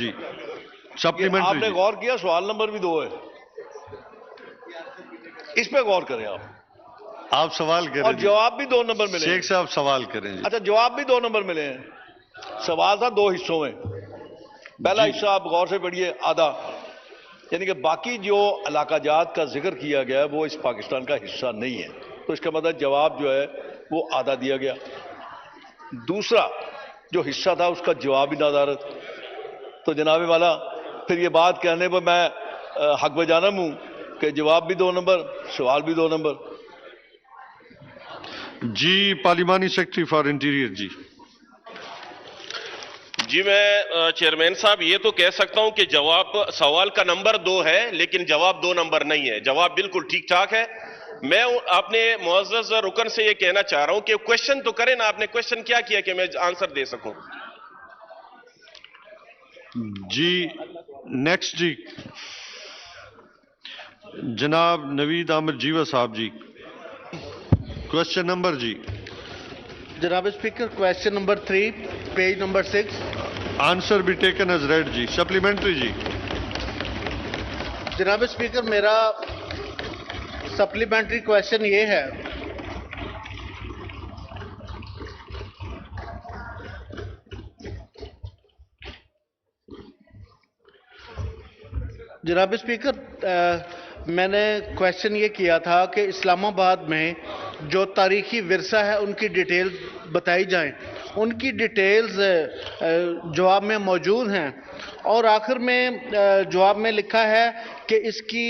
جی آپ سپلیمنٹری نے جی غور کیا سوال نمبر بھی 2 ہے، اس پہ غور کریں آپ، آپ سوال اور کریں جی جواب بھی 2 نمبر ملے ہیں۔ شیخ صاحب سوال کریں جی اچھا جواب بھی 2 نمبر ملے ہیں۔ سوال تھا 2 حصوں میں، پہلا جی حصہ آپ غور سے پڑھیے آدھا، یعنی کہ باقی جو علاقہ جات کا ذکر کیا گیا ہے وہ اس پاکستان کا حصہ نہیں ہے، تو اس کا مطلب جواب جو ہے وہ آدھا دیا گیا۔ دوسرا جو حصہ تھا اس کا جواب ہی نادارت، تو جناب والا پھر یہ بات کہنے پر میں حق بجانب ہوں کہ جواب بھی 2 نمبر، سوال بھی 2 نمبر۔ جی پارلیمانی سیکرٹری فار انٹیریئر جی جی میں چیئرمین صاحب یہ تو کہہ سکتا ہوں کہ جواب سوال کا نمبر 2 ہے لیکن جواب 2 نمبر نہیں ہے، جواب بالکل ٹھیک ٹھاک ہے۔ میں اپنے معزز رکن سے یہ کہنا چاہ رہا ہوں کہ کوشچن تو کریں نا، آپ نے کوشچن کیا کیا کہ میں آنسر دے سکوں؟ جی نیکسٹ جی جناب نوید احمد جیوہ صاحب جی کوشچن نمبر جی جناب speaker question number 3 page number 6۔ Answer بھی ٹیکن ایز ریڈ جی سپلیمنٹری جی جناب اسپیکر میرا سپلیمنٹری کویسچن یہ ہے جناب اسپیکر میں نے کویسچن یہ کیا تھا کہ اسلام آباد میں جو تاریخی ورثہ ہے ان کی ڈیٹیل بتائی جائیں، ان کی ڈیٹیلز جواب میں موجود ہیں، اور آخر میں جواب میں لکھا ہے کہ اس کی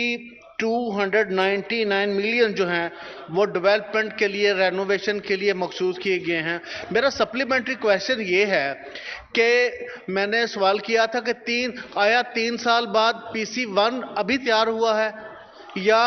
299 ملین جو ہیں وہ ڈیولپمنٹ کے لیے رینوویشن کے لیے مخصوص کیے گئے ہیں۔ میرا سپلیمنٹری کویسچن یہ ہے کہ میں نے سوال کیا تھا کہ آیا 3 سال بعد PC1 ابھی تیار ہوا ہے یا